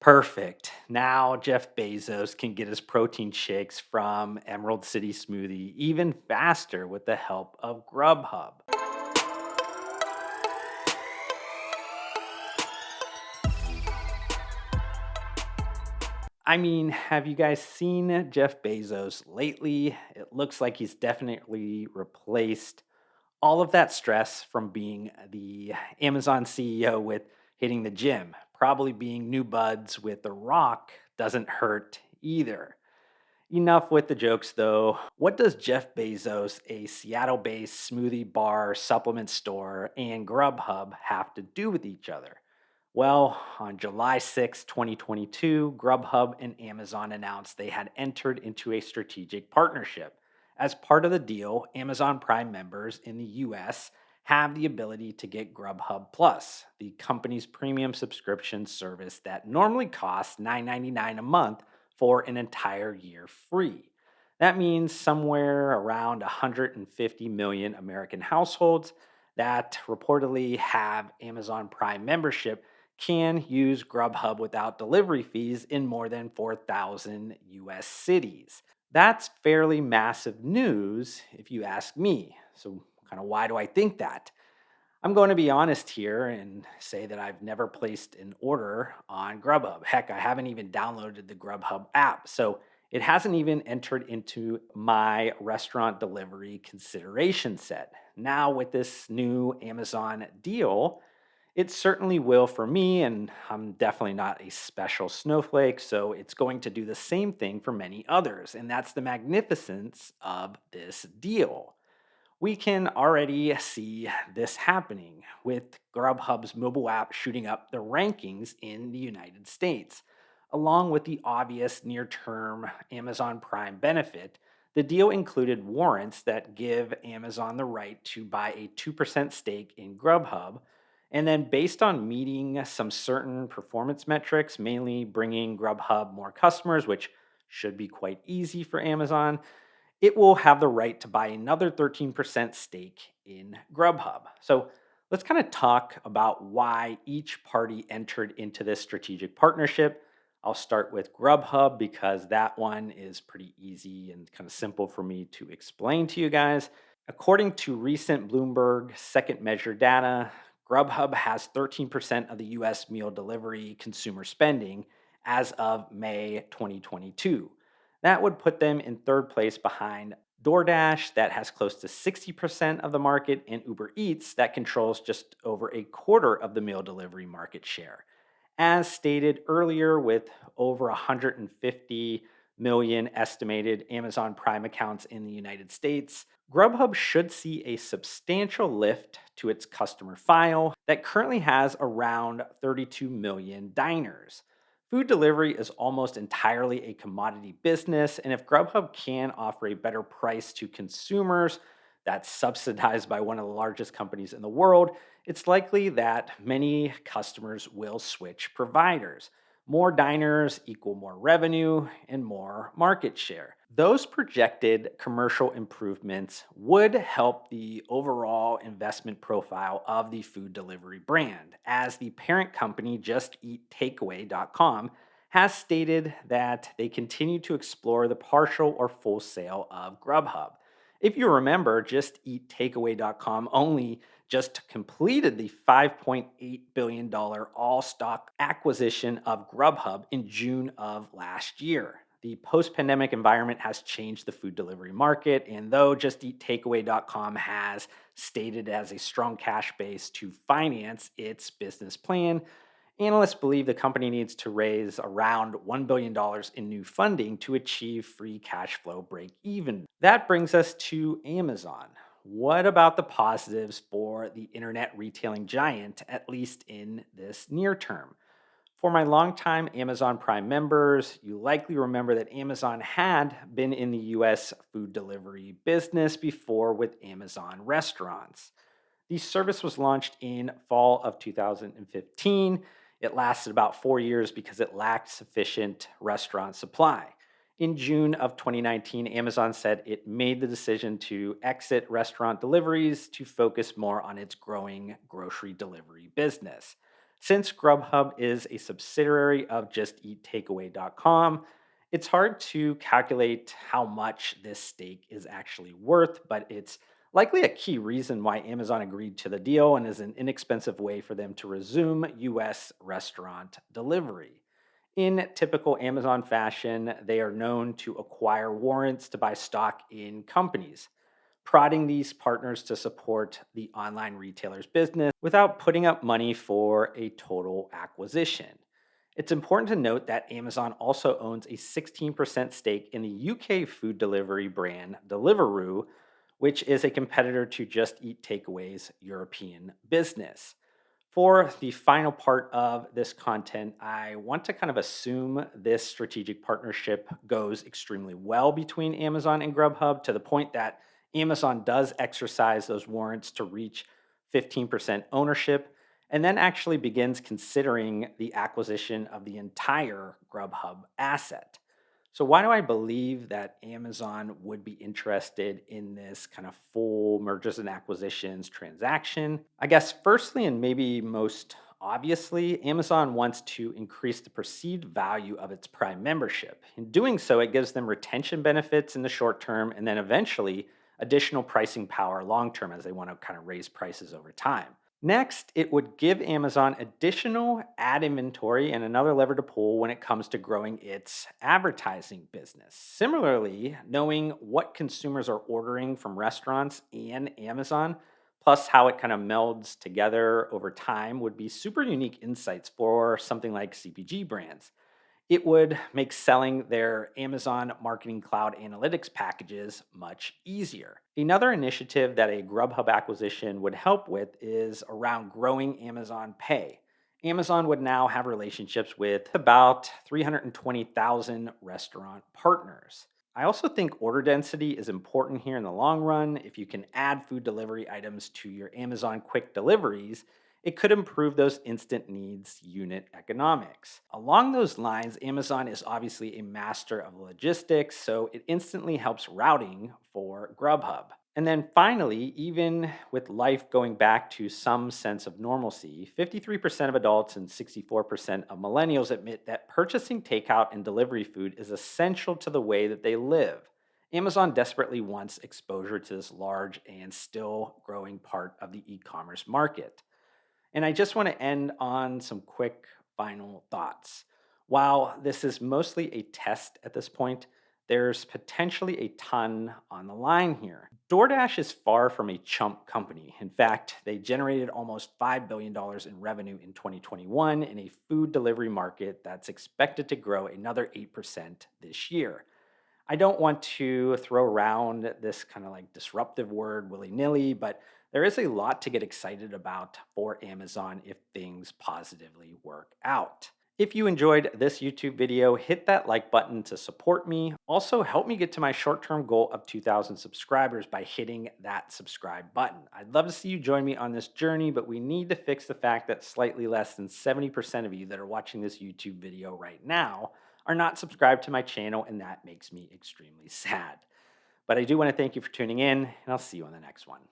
Perfect. Now Jeff Bezos can get his protein shakes from Emerald City Smoothie even faster with the help of Grubhub. I mean, have you guys seen Jeff Bezos lately? It looks like he's definitely replaced all of that stress from being the Amazon CEO with hitting the gym. Probably being new buds with The Rock doesn't hurt either. Enough with the jokes though. What does Jeff Bezos, a Seattle based smoothie bar, supplement store, and Grubhub have to do with each other? Well, on July 6, 2022, Grubhub and Amazon announced they had entered into a strategic partnership. As part of the deal, Amazon Prime members in the US have the ability to get Grubhub Plus, the company's premium subscription service that normally costs $9.99 a month for an entire year free. That means somewhere around 150 million American households that reportedly have Amazon Prime membership can use Grubhub without delivery fees in more than 4,000 US cities. That's fairly massive news if you ask me. So, kind of why do I think that? I'm going to be honest here and say that I've never placed an order on Grubhub. Heck, I haven't even downloaded the Grubhub app. So it hasn't even entered into my restaurant delivery consideration set. Now, with this new Amazon deal, it certainly will for me, and I'm definitely not a special snowflake, so it's going to do the same thing for many others. And that's the magnificence of this deal. We can already see this happening with Grubhub's mobile app shooting up the rankings in the United States. Along with the obvious near term Amazon Prime benefit, the deal included warrants that give Amazon the right to buy a 2% stake in Grubhub. And then, based on meeting some certain performance metrics, mainly bringing Grubhub more customers, which should be quite easy for Amazon, it will have the right to buy another 13% stake in Grubhub. So let's kind of talk about why each party entered into this strategic partnership. I'll start with Grubhub because that one is pretty easy and kind of simple for me to explain to you guys. According to recent Bloomberg second measure data, Grubhub has 13% of the US meal delivery consumer spending as of May 2022. That would put them in third place behind DoorDash, that has close to 60% of the market, and Uber Eats, that controls just over a quarter of the meal delivery market share. As stated earlier, with over 150 million estimated Amazon Prime accounts in the United States, Grubhub should see a substantial lift to its customer file that currently has around 32 million diners. Food delivery is almost entirely a commodity business, and if Grubhub can offer a better price to consumers that's subsidized by one of the largest companies in the world, it's likely that many customers will switch providers. More diners equal more revenue and more market share. Those projected commercial improvements would help the overall investment profile of the food delivery brand, as the parent company, JustEatTakeaway.com, has stated that they continue to explore the partial or full sale of Grubhub. If you remember, JustEatTakeaway.com only just completed the $5.8 billion all stock acquisition of Grubhub in June of last year. The post pandemic environment has changed the food delivery market, and though JustEatTakeaway.com has stated as a strong cash base to finance its business plan, analysts believe the company needs to raise around $1 billion in new funding to achieve free cash flow break even. That brings us to Amazon. What about the positives for the internet retailing giant, at least in this near term? For my longtime Amazon Prime members, you likely remember that Amazon had been in the US food delivery business before with Amazon restaurants. The service was launched in fall of 2015. It lasted about 4 years because it lacked sufficient restaurant supply. In June of 2019, Amazon said it made the decision to exit restaurant deliveries to focus more on its growing grocery delivery business. Since Grubhub is a subsidiary of JustEatTakeaway.com, it's hard to calculate how much this stake is actually worth, but it's likely a key reason why Amazon agreed to the deal and is an inexpensive way for them to resume US restaurant delivery. In typical Amazon fashion, they are known to acquire warrants to buy stock in companies, prodding these partners to support the online retailer's business without putting up money for a total acquisition. It's important to note that Amazon also owns a 16% stake in the UK food delivery brand Deliveroo, which is a competitor to Just Eat Takeaway's European business. For the final part of this content, I want to kind of assume this strategic partnership goes extremely well between Amazon and Grubhub to the point that Amazon does exercise those warrants to reach 15% ownership and then actually begins considering the acquisition of the entire Grubhub asset. So, why do I believe that Amazon would be interested in this kind of full mergers and acquisitions transaction? I guess, firstly, and maybe most obviously, Amazon wants to increase the perceived value of its Prime membership. In doing so, it gives them retention benefits in the short term and then eventually additional pricing power long term as they want to kind of raise prices over time. Next, it would give Amazon additional ad inventory and another lever to pull when it comes to growing its advertising business. Similarly, knowing what consumers are ordering from restaurants and Amazon, plus how it kind of melds together over time, would be super unique insights for something like CPG brands. It would make selling their Amazon Marketing Cloud Analytics packages much easier. Another initiative that a Grubhub acquisition would help with is around growing Amazon Pay. Amazon would now have relationships with about 320,000 restaurant partners. I also think order density is important here in the long run. If you can add food delivery items to your Amazon quick deliveries, it could improve those instant needs unit economics. Along those lines, Amazon is obviously a master of logistics, so it instantly helps routing for Grubhub. And then finally, even with life going back to some sense of normalcy, 53% of adults and 64% of millennials admit that purchasing takeout and delivery food is essential to the way that they live. Amazon desperately wants exposure to this large and still growing part of the e commerce market. And I just want to end on some quick final thoughts. While this is mostly a test at this point, there's potentially a ton on the line here. DoorDash is far from a chump company. In fact, they generated almost $5 billion dollars in revenue in 2021 in a food delivery market that's expected to grow another 8% this year. I don't want to throw around this kind of like disruptive word willy nilly, but there is a lot to get excited about for Amazon if things positively work out. If you enjoyed this YouTube video, hit that like button to support me. Also, help me get to my short term goal of 2,000 subscribers by hitting that subscribe button. I'd love to see you join me on this journey, but we need to fix the fact that slightly less than 70% of you that are watching this YouTube video right now are not subscribed to my channel, and that makes me extremely sad. But I do want to thank you for tuning in, and I'll see you on the next one.